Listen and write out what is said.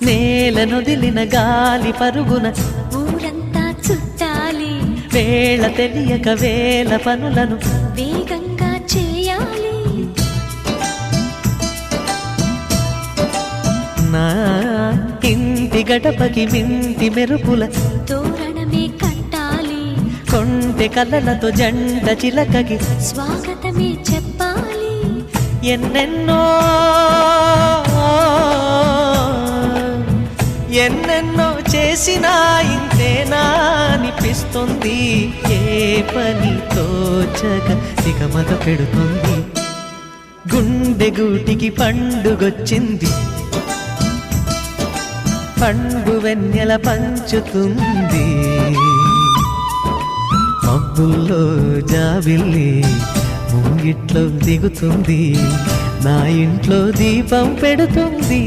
నేలనొదిలిన గాలి పరుగున ఊరంతా చుట్టాలి, వేళ తెలియక వేల పనులను వేగంగా చేయాలి. నా ఇంటి గడపకి మింటి మెరుపుల తోరణమే కట్టాలి, కొంటె కలలతో జంట చిలకకి స్వాగతమే చెప్పాలి. ఎన్నెన్నో ఎన్నెన్నో చేసినా ఇంతేనా అనిపిస్తుంది. ఏ పని తోచక దిగమగ పెడుతుంది. గుండె గూటికి పండుగొచ్చింది, పండు వెన్నెల పంచుతుంది. మబ్బుల్లో జాబిల్లి ముంగిట్లో దిగుతుంది, నా ఇంట్లో దీపం పెడుతుంది.